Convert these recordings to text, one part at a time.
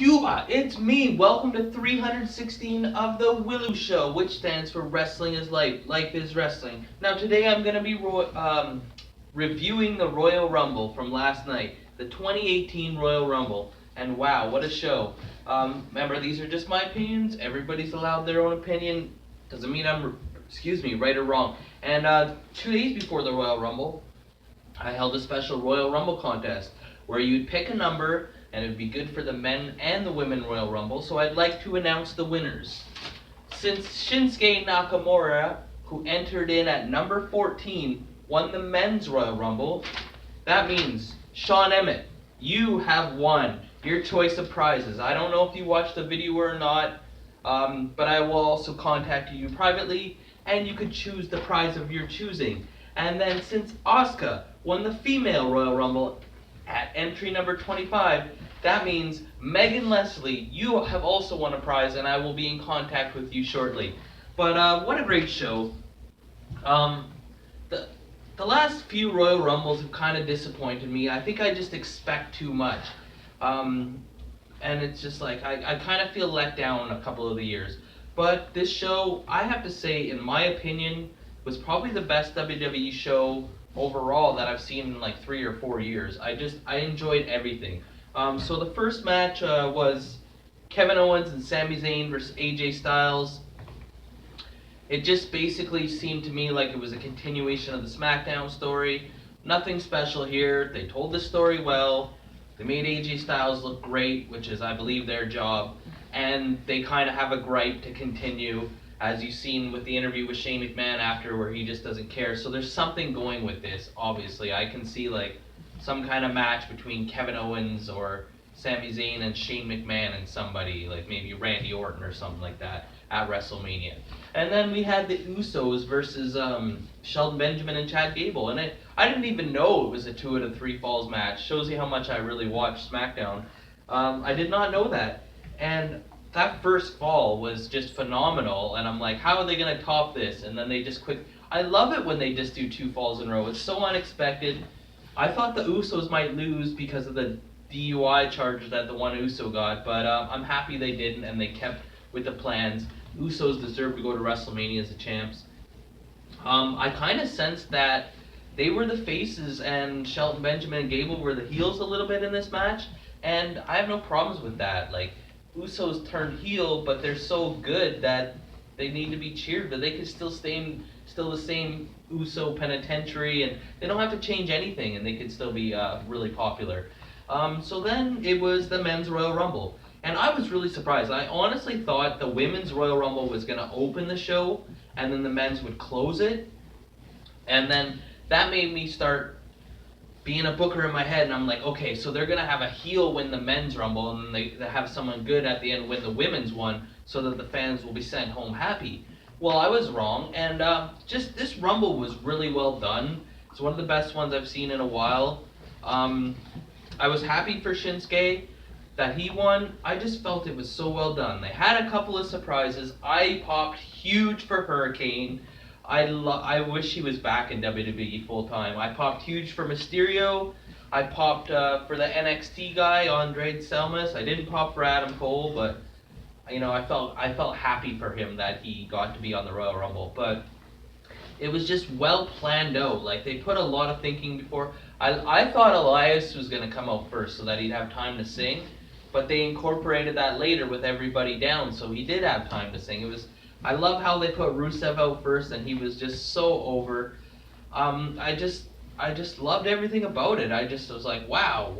Cuba, it's me. Welcome to 316 of the Willu Show, which stands for Wrestling is Life. Life is Wrestling. Now, today I'm going to be reviewing the Royal Rumble from last night, the 2018 Royal Rumble. And wow, what a show. Remember, these are just my opinions. Everybody's allowed their own opinion. Doesn't mean I'm, right or wrong. And 2 days before the Royal Rumble, I held a special Royal Rumble contest where you'd pick a number and it would be good for the men and the women Royal Rumble. So I'd like to announce the winners. Since Shinsuke Nakamura, who entered in at number 14, won the men's Royal Rumble, that means Sean Emmett, you have won your choice of prizes. I don't know if you watched the video or not, but I will also contact you privately, and you could choose the prize of your choosing. And then since Asuka won the female Royal Rumble at entry number 25, that means Megan Leslie, you have also won a prize, and I will be in contact with you shortly. But what a great show. The last few Royal Rumbles have kind of disappointed me. I think I just expect too much. And it's just like, I kind of feel let down a couple of the years. But this show, I have to say, in my opinion, was probably the best WWE show overall that I've seen in like 3 or 4 years. I enjoyed everything. So the first match was Kevin Owens and Sami Zayn versus AJ Styles. It just basically seemed to me like it was a continuation of the SmackDown story. Nothing special here. They told the story well. They made AJ Styles look great, which is, I believe, their job. And they kind of have a gripe to continue, as you've seen with the interview with Shane McMahon after, where he just doesn't care. So there's something going with this, obviously. I can see like some kind of match between Kevin Owens or Sami Zayn and Shane McMahon and somebody, like maybe Randy Orton or something like that, at WrestleMania. And then we had the Usos versus Shelton Benjamin and Chad Gable. And I didn't even know it was a 2 out of 3 falls match. Shows you how much I really watch SmackDown. I did not know that. And that first fall was just phenomenal, and I'm like, how are they going to top this? And then they just I love it when they just do 2 falls in a row. It's so unexpected. I thought the Usos might lose because of the DUI charges that the one Uso got, but I'm happy they didn't, and they kept with the plans. Usos deserve to go to WrestleMania as the champs. I kind of sensed that they were the faces and Shelton Benjamin and Gable were the heels a little bit in this match, and I have no problems with that. Like, Usos turned heel, but they're so good that they need to be cheered, but they could still the same Uso penitentiary, and they don't have to change anything, and they could still be really popular. So then it was the men's Royal Rumble, and I was really surprised. I honestly thought the women's Royal Rumble was going to open the show, and then the men's would close it, and then that made me start being a booker in my head, and I'm like, okay, so they're going to have a heel win the men's Rumble, and then they have someone good at the end win the women's one, so that the fans will be sent home happy. Well, I was wrong, and just this Rumble was really well done. It's one of the best ones I've seen in a while. I was happy for Shinsuke that he won. I just felt it was so well done. They had a couple of surprises. I popped huge for Hurricane. I wish he was back in WWE full time. I popped huge for Mysterio. I popped for the NXT guy, Andre Selmas. I didn't pop for Adam Cole, but I felt happy for him that he got to be on the Royal Rumble. But it was just well planned out. Like, they put a lot of thinking before. I thought Elias was going to come out first so that he'd have time to sing, but they incorporated that later with everybody down, so he did have time to sing. I love how they put Rusev out first, and he was just so over. I just loved everything about it. I just was like, wow,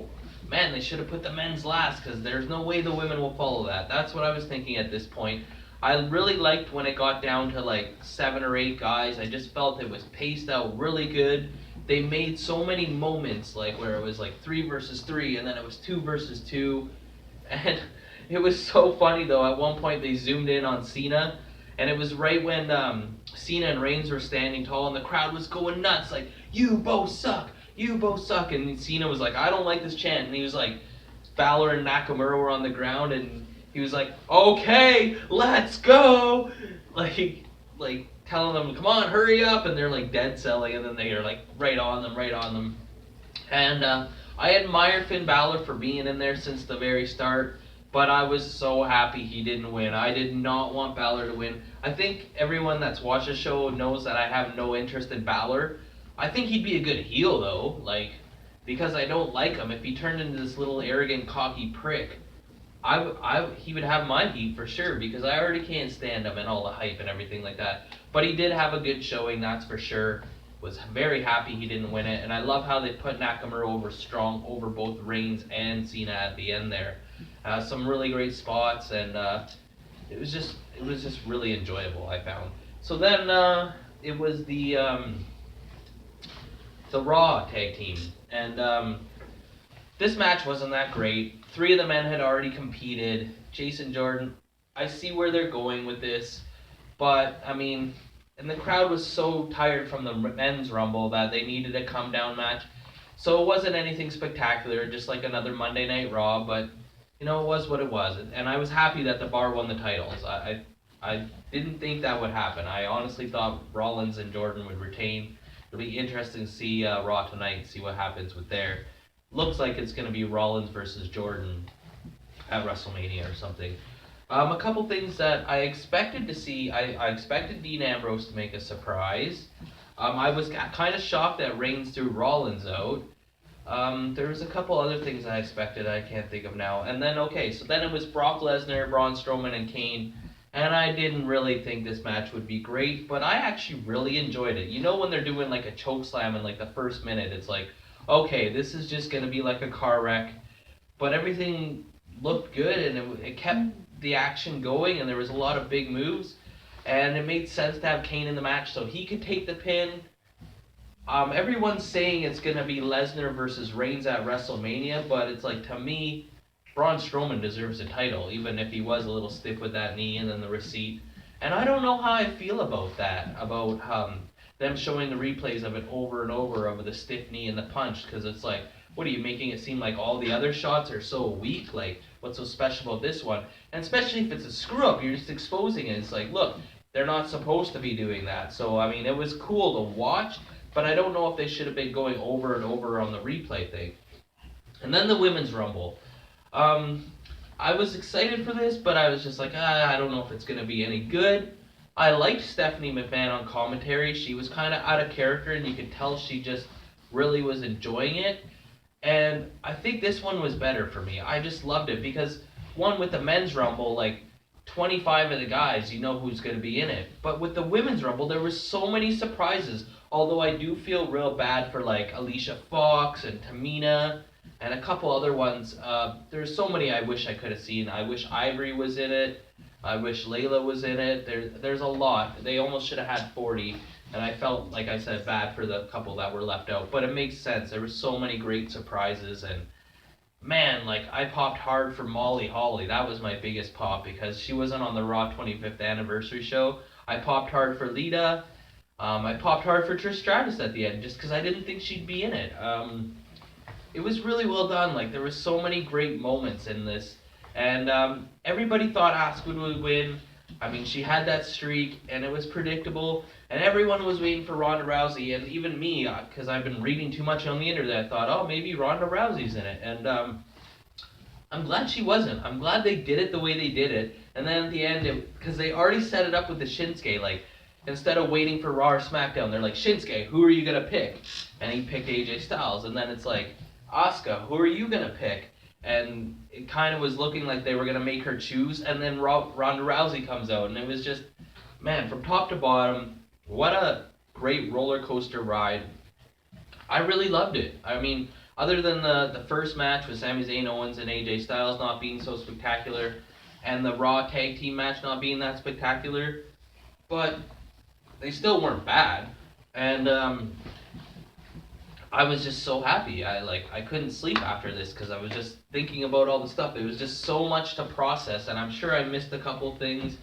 man, they should have put the men's last, because there's no way the women will follow that. That's what I was thinking at this point. I really liked when it got down to like 7 or 8 guys. I just felt it was paced out really good. They made so many moments, like where it was like 3 versus 3, and then it was 2 versus 2. And it was so funny, though. At one point, they zoomed in on Cena, and it was right when Cena and Reigns were standing tall, and the crowd was going nuts, like, you both suck, you both suck. And Cena was like, I don't like this chant. And he was like, Balor and Nakamura were on the ground, and he was like, okay, let's go. Like telling them, come on, hurry up. And they're like dead selling, and then they are like right on them. And I admire Finn Balor for being in there since the very start. But I was so happy he didn't win. I did not want Balor to win. I think everyone that's watched the show knows that I have no interest in Balor. I think he'd be a good heel though, like, because I don't like him. If he turned into this little arrogant, cocky prick, he would have my heat for sure because I already can't stand him and all the hype and everything like that. But he did have a good showing, that's for sure. Was very happy he didn't win it, and I love how they put Nakamura over strong over both Reigns and Cena at the end there. Some really great spots, and it was just really enjoyable, I found. So then it was the Raw tag team, and this match wasn't that great. 3 of the men had already competed. Jason Jordan, I see where they're going with this, but I mean, and the crowd was so tired from the men's rumble that they needed a come down match. So it wasn't anything spectacular, just like another Monday Night Raw, but you know, it was what it was. And I was happy that the Bar won the titles. I didn't think that would happen. I honestly thought Rollins and Jordan would retain. It'll be interesting to see Raw tonight, see what happens with there. Looks like it's going to be Rollins versus Jordan at WrestleMania or something. A couple things that I expected to see. I expected Dean Ambrose to make a surprise. I was kind of shocked that Reigns threw Rollins out. There was a couple other things I expected I can't think of now. And then, okay, so then it was Brock Lesnar, Braun Strowman, and Kane. And I didn't really think this match would be great, but I actually really enjoyed it. You know when they're doing like a choke slam in like the first minute, it's like, okay, this is just going to be like a car wreck. But everything looked good, and it kept the action going, and there was a lot of big moves. And it made sense to have Kane in the match so he could take the pin. Everyone's saying it's going to be Lesnar versus Reigns at WrestleMania, but it's like, to me, Braun Strowman deserves a title, even if he was a little stiff with that knee and then the receipt. And I don't know how I feel about that, about them showing the replays of it over and over of the stiff knee and the punch, because it's like, what are you making it seem like all the other shots are so weak? Like, what's so special about this one? And especially if it's a screw up, you're just exposing it. It's like, look, they're not supposed to be doing that. So, I mean, it was cool to watch, but I don't know if they should have been going over and over on the replay thing. And then the Women's Rumble. I was excited for this, but I was just like, I don't know if it's going to be any good. I liked Stephanie McMahon on commentary. She was kind of out of character, and you could tell she just really was enjoying it. And I think this one was better for me. I just loved it because, one, with the Men's Rumble, like, 25 of the guys, you know who's going to be in it. But with the Women's Rumble, there was so many surprises. Although I do feel real bad for, like, Alicia Fox and Tamina and a couple other ones. There's so many I wish I could have seen. I wish Ivory was in it. I wish Layla was in it. There's a lot. They almost should have had 40. And I felt, like I said, bad for the couple that were left out. But it makes sense. There were so many great surprises. And, man, like, I popped hard for Molly Holly. That was my biggest pop because she wasn't on the Raw 25th anniversary show. I popped hard for Lita. I popped hard for Trish Stratus at the end just because I didn't think she'd be in it. It was really well done. Like, there were so many great moments in this. And everybody thought Asuka would win. I mean, she had that streak, and it was predictable. And everyone was waiting for Ronda Rousey, and even me, because I've been reading too much on the internet, I thought, oh, maybe Ronda Rousey's in it. And I'm glad she wasn't. I'm glad they did it the way they did it. And then at the end, because they already set it up with the Shinsuke, like, instead of waiting for Raw or SmackDown, they're like, Shinsuke, who are you going to pick? And he picked AJ Styles. And then it's like, Asuka, who are you going to pick? And it kind of was looking like they were going to make her choose. And then Ronda Rousey comes out. And it was just, man, from top to bottom, what a great roller coaster ride. I really loved it. I mean, other than the first match with Sami Zayn, Owens, and AJ Styles not being so spectacular, and the Raw tag team match not being that spectacular, but they still weren't bad. And I was just so happy. I couldn't sleep after this because I was just thinking about all the stuff. It was just so much to process, and I'm sure I missed a couple things.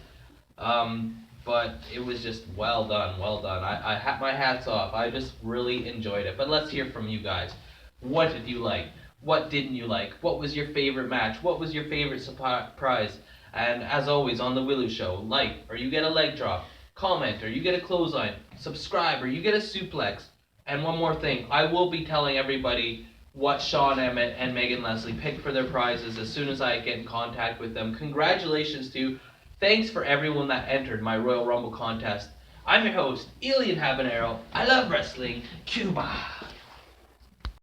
But it was just well done, well done. I had my hats off. I just really enjoyed it. But let's hear from you guys. What did you like? What didn't you like? What was your favorite match? What was your favorite surprise? And as always on the W.I.L.L.I.W show, like or you get a leg drop, comment or you get a clothesline, subscribe or you get a suplex. And one more thing, I will be telling everybody what Sean Emmett and Megan Leslie picked for their prizes as soon as I get in contact with them. Congratulations to, thanks for everyone that entered my Royal Rumble contest. I'm your host, Elian Habanero. I love wrestling. Cuba.